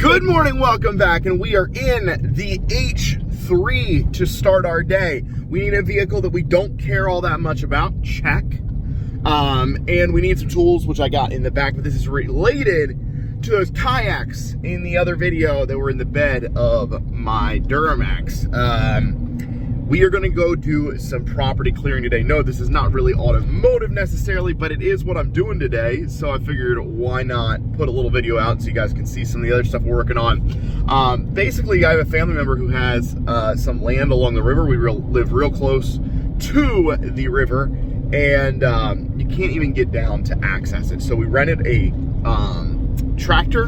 Good morning, welcome back, and we are in the H3 to start our day. We need a vehicle that we don't care all that much about, check. And we need some tools, which I got in the back, but this is related to those kayaks in the other video that were in the bed of my Duramax. We are gonna go do some property clearing today. No, this is not really automotive necessarily, but it is what I'm doing today. So I figured why not put a little video out so you guys can see some of the other stuff we're working on. Basically, I have a family member who has some land along the river. We live real close to the river, and you can't even get down to access it. So we rented a tractor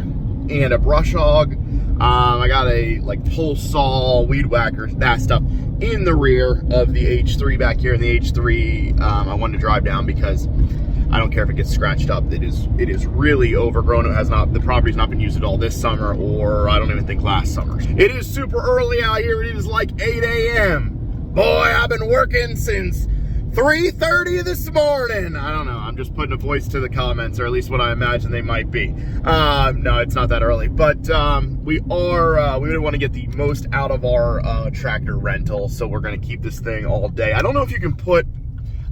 and a brush hog. I got a pole saw, weed whacker, that stuff in the rear of the H3 back here. In the H3, I wanted to drive down because I don't care if it gets scratched up. It is really overgrown. The property's not been used at all this summer, or I don't even think last summer. It is super early out here. It is like 8 a.m. Boy, I've been working since 3:30 this morning. I don't know. I'm just putting a voice to the comments, or at least what I imagine they might be. No, it's not that early, but we really want to get the most out of our tractor rental, so we're going to keep this thing all day. I don't know if you can put,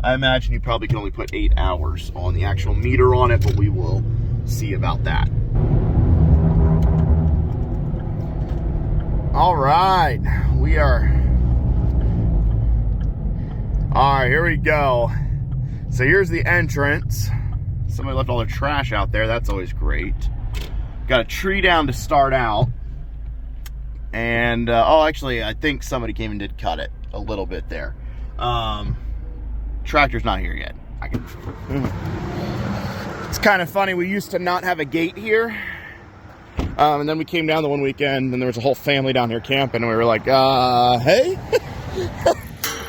I imagine you probably can only put 8 hours on the actual meter on it, but we will see about that. All right, all right, here we go. So here's the entrance. Somebody left all their trash out there. That's always great. Got a tree down to start out. And, oh, actually, I think somebody came and did cut it a little bit there. Tractor's not here yet. It's kind of funny. We used to not have a gate here. And then we came down the one weekend, and there was a whole family down here camping, and we were like, hey?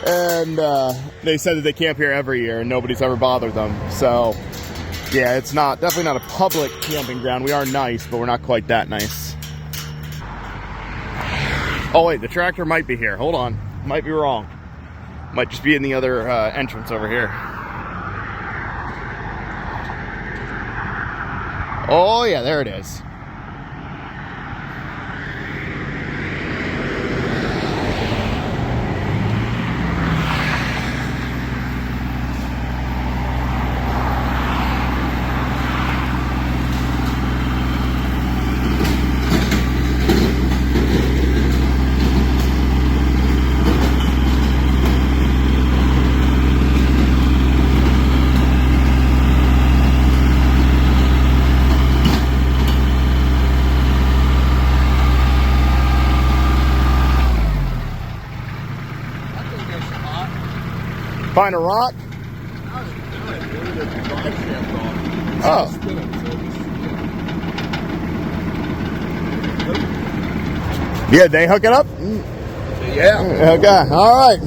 And they said that they camp here every year and nobody's ever bothered them. So yeah, it's definitely not a public camping ground. We are nice, but we're not quite that nice. Oh wait, the tractor might be here. Hold on, might be wrong. Might just be in the other entrance over here. Oh yeah, there it is. Find a rock? Oh. Yeah, they hook it up? Yeah. Okay, all right.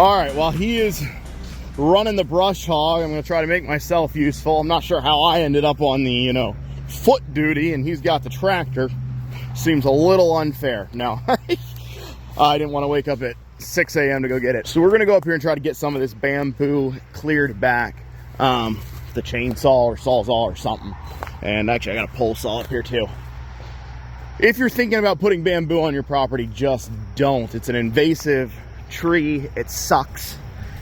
All right, while he is running the brush hog, I'm gonna try to make myself useful. I'm not sure how I ended up on the, you know, foot duty and he's got the tractor. Seems a little unfair. No, I didn't want to wake up at 6 a.m. to go get it. So we're gonna go up here and try to get some of this bamboo cleared back. The chainsaw or sawzall or something. And actually I got a pole saw up here too. If you're thinking about putting bamboo on your property, just don't. It's an invasive tree, it sucks,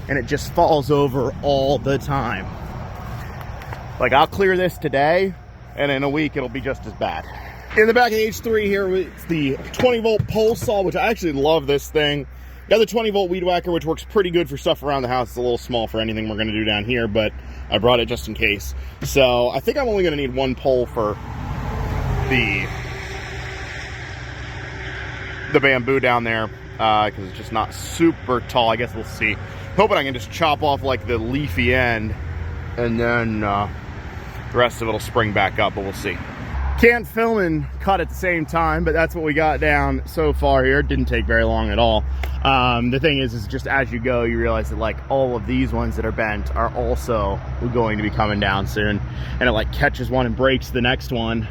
and it just falls over all the time. Like, I'll clear this today, and in a week it'll be just as bad. In the back of the H3 here, it's the 20-volt pole saw, which I actually love this thing. Got the 20-volt weed whacker, which works pretty good for stuff around the house. It's a little small for anything we're going to do down here, but I brought it just in case. So I think I'm only going to need one pole for the bamboo down there, because it's just not super tall. I guess we'll see. Hoping I can just chop off like the leafy end, and then the rest of it'll spring back up, but we'll see. Can't film and cut at the same time, but that's what we got down so far here. It didn't take very long at all. The thing is just as you go, you realize that like all of these ones that are bent are also going to be coming down soon, and it like catches one and breaks the next one,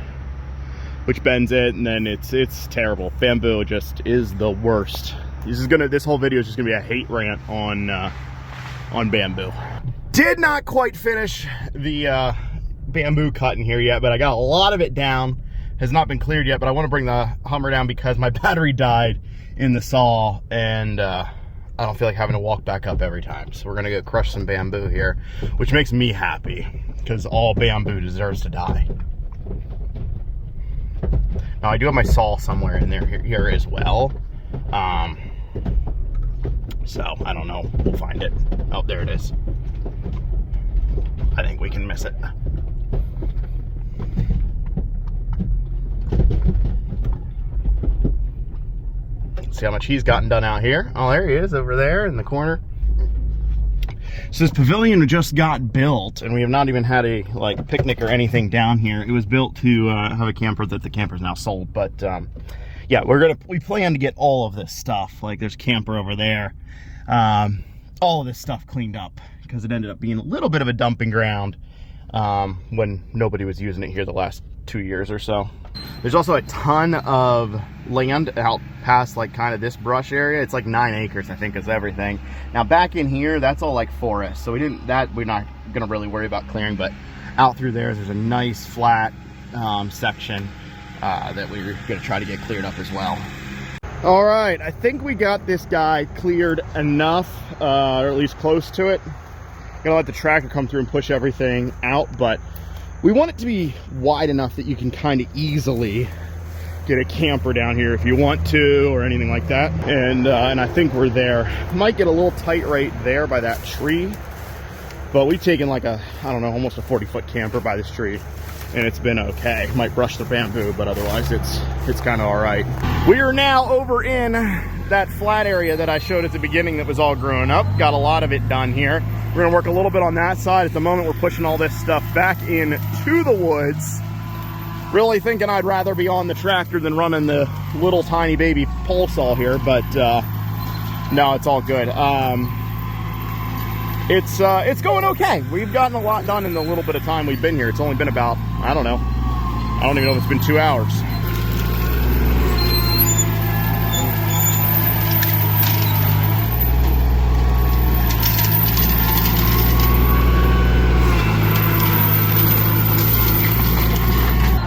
which bends it, and then it's terrible. Bamboo just is the worst. This whole video is just gonna be a hate rant on bamboo. Did not quite finish the bamboo cut in here yet, but I got a lot of it down. Has not been cleared yet, but I want to bring the Hummer down because my battery died in the saw, and I don't feel like having to walk back up every time. So we're gonna go crush some bamboo here, which makes me happy because all bamboo deserves to die. Now I do have my saw somewhere in there here as well. So I don't know, we'll find it. Oh, there it is. I think we can miss it. See how much he's gotten done out here. Oh, there he is over there in the corner. So this pavilion just got built, and we have not even had a like picnic or anything down here. It was built to have a camper that the camper's now sold, but yeah, we plan to get all of this stuff. Like there's camper over there, all of this stuff cleaned up because it ended up being a little bit of a dumping ground when nobody was using it here the last 2 years or so. There's also a ton of land out past like kind of this brush area. It's like 9 acres, I think, is everything. Now back in here, that's all like forest. So we're not gonna really worry about clearing, but out through there's a nice flat section that we're gonna try to get cleared up as well. All right, I think we got this guy cleared enough, or at least close to it. Gonna let the tractor come through and push everything out, but we want it to be wide enough that you can kind of easily get a camper down here if you want to, or anything like that. And I think we're there. Might get a little tight right there by that tree, but we've taken like I don't know, almost a 40-foot camper by this tree, and it's been okay. Might brush the bamboo, but otherwise it's kind of all right. We are now over in that flat area that I showed at the beginning that was all grown up. Got a lot of it done here. We're gonna work a little bit on that side. At the moment, we're pushing all this stuff back into the woods. Really thinking I'd rather be on the tractor than running the little tiny baby pole saw here, but no, it's all good. It's going okay. We've gotten a lot done in the little bit of time we've been here. It's only been about, I don't know. I don't even know if it's been 2 hours.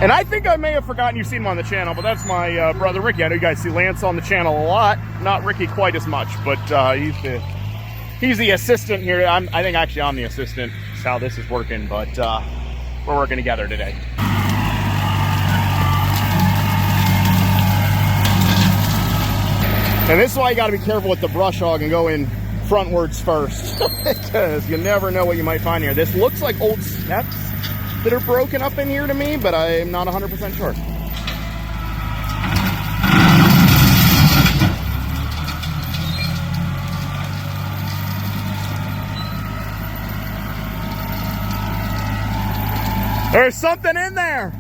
And I think I may have forgotten you've seen him on the channel, but that's my brother Ricky. I know you guys see Lance on the channel a lot. Not Ricky quite as much, but he's the assistant here. I think actually I'm the assistant. That's how this is working, but we're working together today. And this is why you got to be careful with the brush hog and go in frontwards first, because you never know what you might find here. This looks like old steps that are broken up in here to me, but I'm not 100% sure. There's something in there.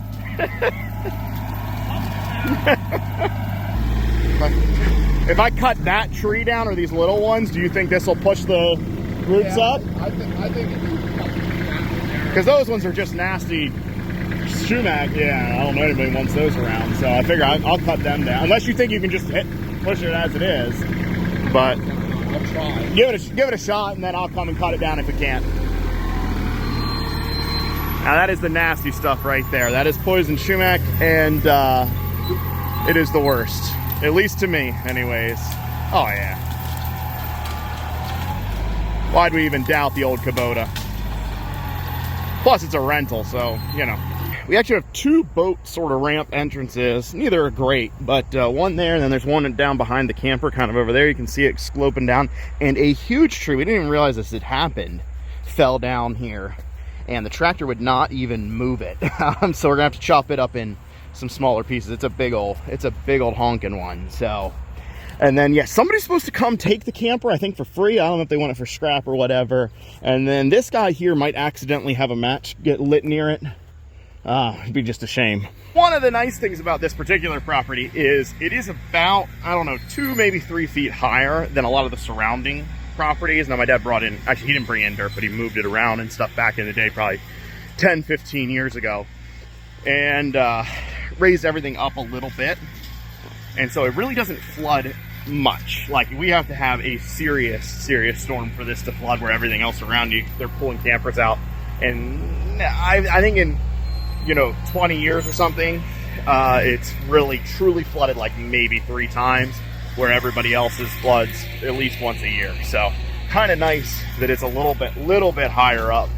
If I cut that tree down or these little ones, do you think this will push the roots up? I think if you cut that, because those ones are just nasty. Sumac, yeah, I don't know anybody wants those around, so I figure I'll cut them down. Unless you think you can just push it as it is, but I'll try. Give it a shot, and then I'll come and cut it down if it can't. Now that is the nasty stuff right there. That is poison sumac, and it is the worst, at least to me, anyways. Oh yeah. Why'd we even doubt the old Kubota? Plus, it's a rental, so, you know. We actually have two boat sort of ramp entrances. Neither are great, but one there, and then there's one down behind the camper, kind of over there. You can see it sloping down. And a huge tree, we didn't even realize this had happened, fell down here. And the tractor would not even move it. So we're gonna have to chop it up in some smaller pieces. It's a big old honking one, so. And then, yeah, somebody's supposed to come take the camper, I think for free. I don't know if they want it for scrap or whatever. And then this guy here might accidentally have a match get lit near it. It'd be just a shame. One of the nice things about this particular property is it is about, I don't know, 2, maybe 3 feet higher than a lot of the surrounding properties. Now, my dad brought in, actually, he didn't bring in dirt, but he moved it around and stuff back in the day, probably 10, 15 years ago. And raised everything up a little bit. And so it really doesn't flood much. Like, we have to have a serious storm for this to flood, where everything else around you, they're pulling campers out. And I think in, you know, 20 years or something, it's really truly flooded like maybe 3 times, where everybody else's floods at least once a year. So kind of nice that it's a little bit higher up.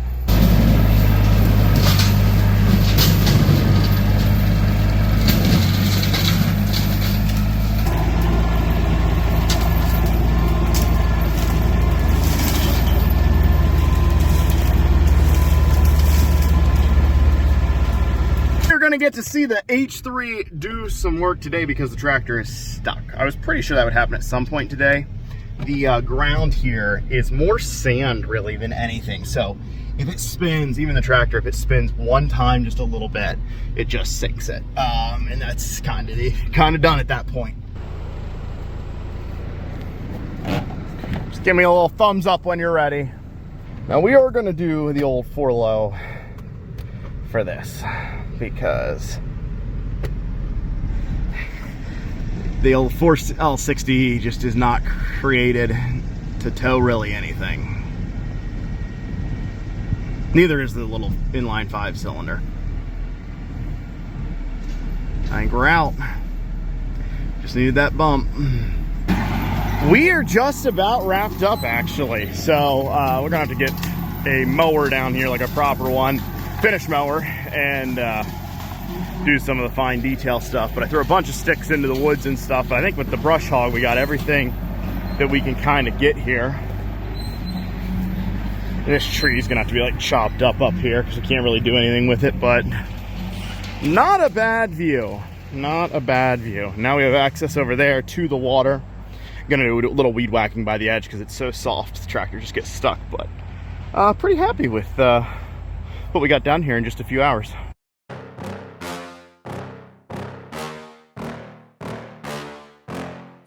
Gonna get to see the H3 do some work today because the tractor is stuck. I was pretty sure that would happen at some point today. The ground here is more sand really than anything, so if it spins, even the tractor, if it spins one time just a little bit, it just sinks it, and that's kind of done at that point. Just give me a little thumbs up when you're ready. Now we are going to do the old 4-low for this, because the old 4L60 just is not created to tow really anything. Neither is the little inline 5-cylinder. I think we're out. Just needed that bump. We are just about wrapped up, actually. So we're gonna have to get a mower down here, like a proper one, finish mower, and do some of the fine detail stuff. But I threw a bunch of sticks into the woods and stuff. I think with the brush hog, we got everything that we can kind of get here. And this tree is gonna have to be like chopped up here because we can't really do anything with it, but not a bad view. Not a bad view. Now we have access over there to the water. I'm gonna do a little weed whacking by the edge because it's so soft, the tractor just gets stuck. But pretty happy with what we got done here in just a few hours.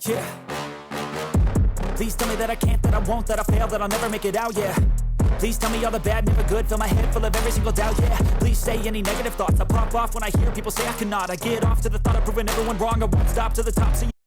Yeah. Please tell me that I can't, that I won't, that I fail, that I'll never make it out, yeah. Please tell me all the bad, never good, fill my head full of every single doubt, yeah. Please say any negative thoughts, I pop off when I hear people say I cannot. I get off to the thought of proving everyone wrong, I won't stop to the top, so